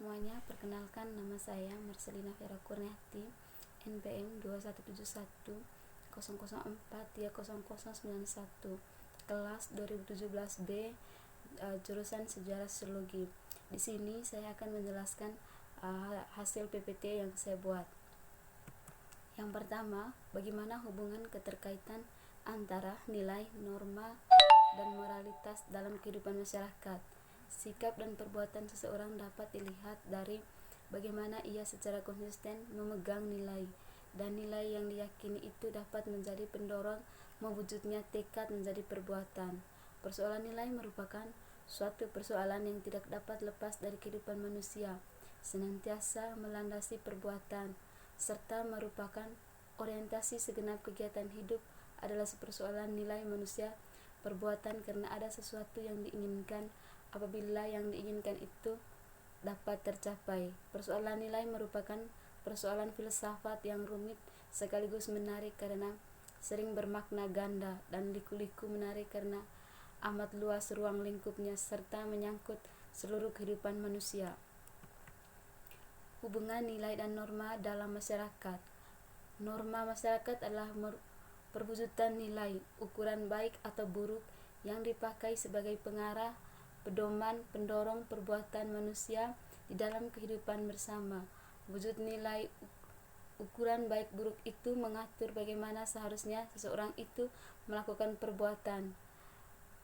Semuanya, perkenalkan nama saya Marcelina Vera Kurniati, NPM 217100430091, kelas 2017B, jurusan Sejarah Sosiologi. Di sini saya akan menjelaskan hasil PPT yang saya buat. Yang pertama, bagaimana hubungan keterkaitan antara nilai, norma, dan moralitas dalam kehidupan masyarakat. Sikap dan perbuatan seseorang dapat dilihat dari bagaimana ia secara konsisten memegang nilai, dan nilai yang diyakini itu dapat menjadi pendorong mewujudnya tekad menjadi perbuatan. Persoalan nilai merupakan suatu persoalan yang tidak dapat lepas dari kehidupan manusia, senantiasa melandasi perbuatan, serta merupakan orientasi segenap kegiatan hidup. Adalah persoalan nilai manusia perbuatan karena ada sesuatu yang diinginkan apabila yang diinginkan itu dapat tercapai. Persoalan nilai merupakan persoalan filsafat yang rumit sekaligus menarik karena sering bermakna ganda, dan liku-liku menarik karena amat luas ruang lingkupnya serta menyangkut seluruh kehidupan manusia. Hubungan nilai dan norma dalam masyarakat. Norma masyarakat adalah perwujudan nilai, ukuran baik atau buruk yang dipakai sebagai pengarah, pedoman, pendorong perbuatan manusia di dalam kehidupan bersama. Wujud nilai, ukuran baik buruk itu mengatur bagaimana seharusnya seseorang itu melakukan perbuatan.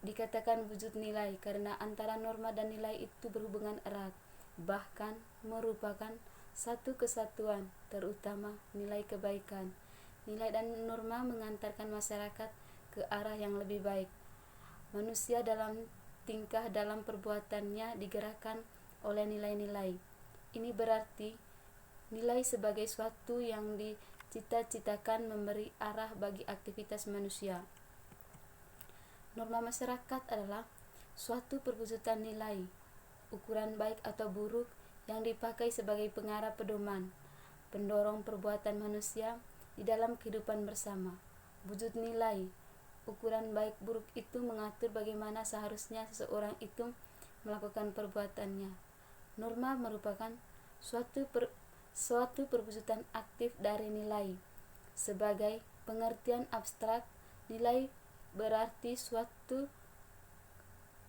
Dikatakan wujud nilai karena antara norma dan nilai itu berhubungan erat, bahkan merupakan satu kesatuan, terutama nilai kebaikan. Nilai dan norma mengantarkan masyarakat ke arah yang lebih baik. Manusia dalam tingkah dalam perbuatannya digerakkan oleh nilai-nilai. Ini berarti nilai sebagai suatu yang dicita-citakan memberi arah bagi aktivitas manusia. Norma masyarakat adalah suatu perwujudan nilai, ukuran baik atau buruk yang dipakai sebagai pengarah, pedoman, pendorong perbuatan manusia di dalam kehidupan bersama. Wujud nilai, ukuran baik buruk itu mengatur bagaimana seharusnya seseorang itu melakukan perbuatannya. Norma merupakan suatu perwujudan aktif dari nilai. Sebagai pengertian abstrak, nilai berarti suatu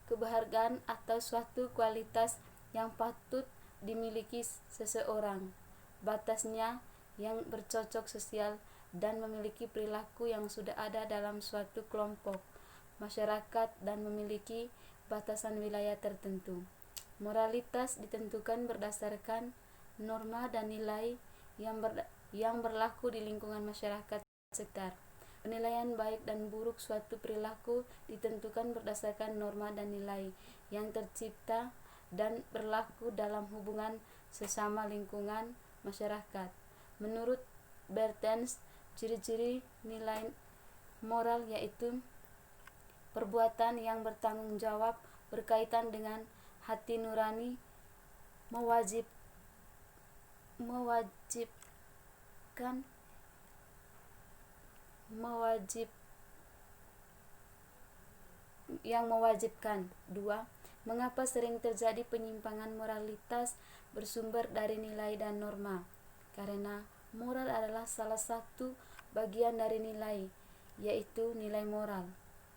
keberhargaan atau suatu kualitas yang patut dimiliki seseorang. Batasnya yang bercocok sosial dan memiliki perilaku yang sudah ada dalam suatu kelompok masyarakat dan memiliki batasan wilayah tertentu. Moralitas ditentukan berdasarkan norma dan nilai yang berlaku di lingkungan masyarakat sekitar. Penilaian baik dan buruk suatu perilaku ditentukan berdasarkan norma dan nilai yang tercipta dan berlaku dalam hubungan sesama lingkungan masyarakat. Menurut Bertens, ciri-ciri nilai moral yaitu perbuatan yang bertanggung jawab, berkaitan dengan hati nurani, mewajibkan. 2. Mengapa sering terjadi penyimpangan moralitas bersumber dari nilai dan norma? Karena moral adalah salah satu bagian dari nilai, yaitu nilai moral.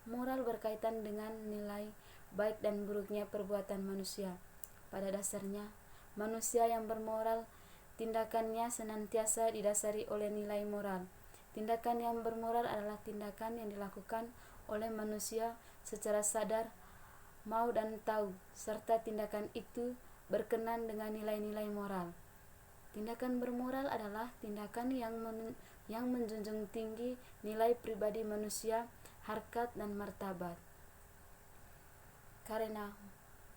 Moral berkaitan dengan nilai baik dan buruknya perbuatan manusia. Pada dasarnya, manusia yang bermoral, tindakannya senantiasa didasari oleh nilai moral. Tindakan yang bermoral adalah tindakan yang dilakukan oleh manusia secara sadar, mau dan tahu, serta tindakan itu berkenan dengan nilai-nilai moral. Tindakan bermoral adalah tindakan yang menjunjung tinggi nilai pribadi manusia, harkat dan martabat. Karena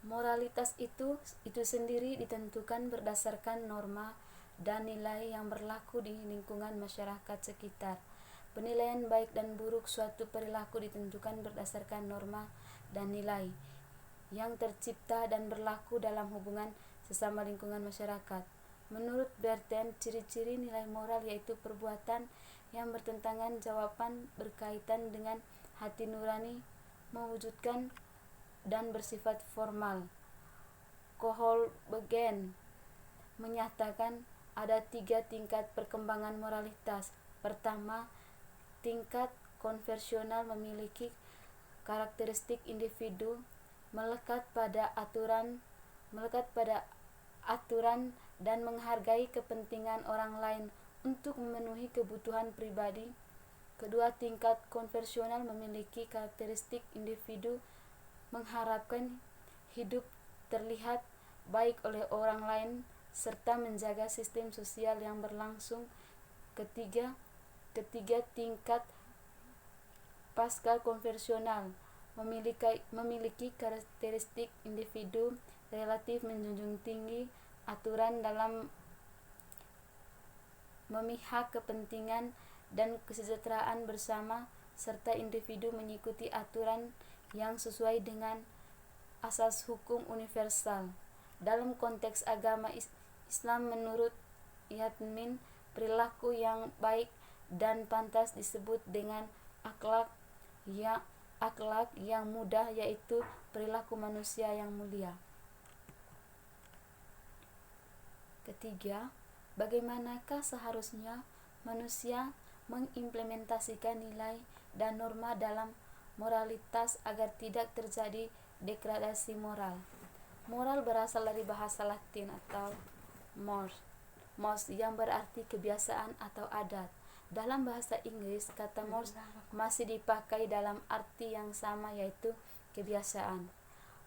moralitas itu sendiri ditentukan berdasarkan norma dan nilai yang berlaku di lingkungan masyarakat sekitar. Penilaian baik dan buruk suatu perilaku ditentukan berdasarkan norma dan nilai yang tercipta dan berlaku dalam hubungan sesama lingkungan masyarakat. Menurut Bertens, ciri-ciri nilai moral yaitu perbuatan yang bertentangan jawaban, berkaitan dengan hati nurani, mewujudkan dan bersifat formal. Kohlbergen menyatakan ada 3 tingkat perkembangan moralitas. Pertama, tingkat konversional memiliki karakteristik individu melekat pada aturan dan menghargai kepentingan orang lain untuk memenuhi kebutuhan pribadi. Kedua, tingkat konversional memiliki karakteristik individu mengharapkan hidup terlihat baik oleh orang lain serta menjaga sistem sosial yang berlangsung. Ketiga, tingkat pasca konversional memiliki karakteristik individu relatif menjunjung tinggi aturan dalam memihak kepentingan dan kesejahteraan bersama, serta individu mengikuti aturan yang sesuai dengan asas hukum universal. Dalam konteks agama Islam menurut Yatmin, perilaku yang baik dan pantas disebut dengan akhlak yang mudah, yaitu perilaku manusia yang mulia. Ketiga, bagaimanakah seharusnya manusia mengimplementasikan nilai dan norma dalam moralitas agar tidak terjadi degradasi moral? Moral berasal dari bahasa Latin atau mores yang berarti kebiasaan atau adat. Dalam bahasa Inggris, kata mores masih dipakai dalam arti yang sama, yaitu kebiasaan.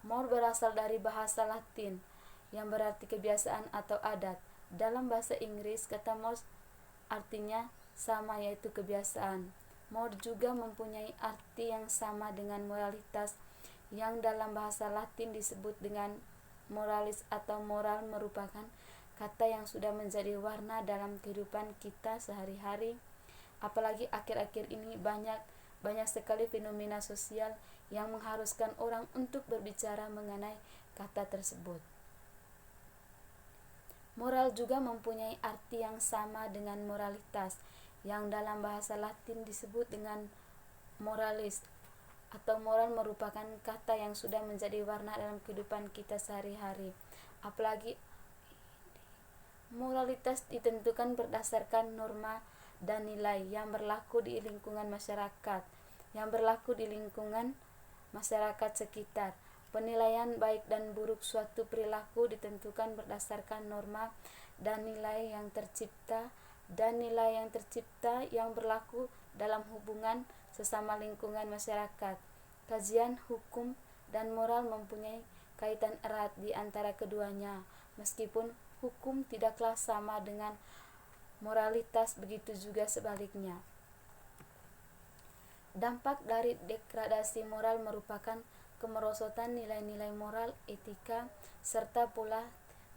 Mores berasal dari bahasa Latin yang berarti kebiasaan atau adat. Dalam bahasa Inggris, kata mores artinya sama, yaitu kebiasaan. Mores juga mempunyai arti yang sama dengan moralitas, yang dalam bahasa Latin disebut dengan moralis atau moral, merupakan kata yang sudah menjadi warna dalam kehidupan kita sehari-hari. Apalagi akhir-akhir ini banyak sekali fenomena sosial yang mengharuskan orang untuk berbicara mengenai kata tersebut. Moral juga mempunyai arti yang sama dengan moralitas, yang dalam bahasa Latin disebut dengan moralis atau moral, merupakan kata yang sudah menjadi warna dalam kehidupan kita sehari-hari. Apalagi moralitas ditentukan berdasarkan norma dan nilai yang berlaku di lingkungan masyarakat sekitar. Penilaian baik dan buruk suatu perilaku ditentukan berdasarkan norma dan nilai yang tercipta yang berlaku dalam hubungan sesama lingkungan masyarakat. Kajian hukum dan moral mempunyai kaitan erat di antara keduanya, meskipun hukum tidaklah sama dengan moralitas, begitu juga sebaliknya. Dampak dari degradasi moral merupakan kemerosotan nilai-nilai moral, etika, serta pula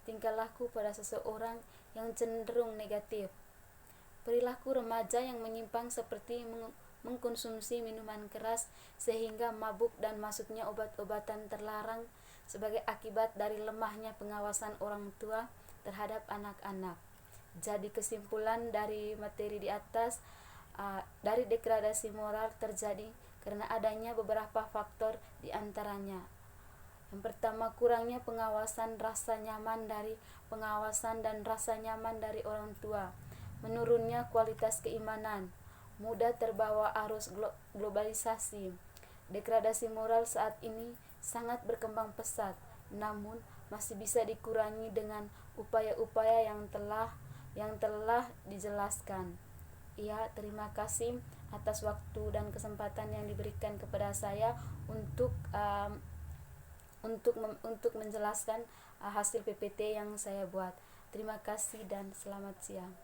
tingkah laku pada seseorang yang cenderung negatif. Perilaku remaja yang menyimpang seperti mengkonsumsi minuman keras sehingga mabuk dan masuknya obat-obatan terlarang sebagai akibat dari lemahnya pengawasan orang tua terhadap anak-anak. Jadi kesimpulan dari materi di atas, dari degradasi moral terjadi karena adanya beberapa faktor, di antaranya. Yang pertama, kurangnya pengawasan dan rasa nyaman dari orang tua. Menurunnya kualitas keimanan, mudah terbawa arus globalisasi. Degradasi moral saat ini sangat berkembang pesat, namun masih bisa dikurangi dengan upaya-upaya yang telah dijelaskan. Ya, terima kasih atas waktu dan kesempatan yang diberikan kepada saya untuk menjelaskan hasil PPT yang saya buat. Terima kasih dan selamat siang.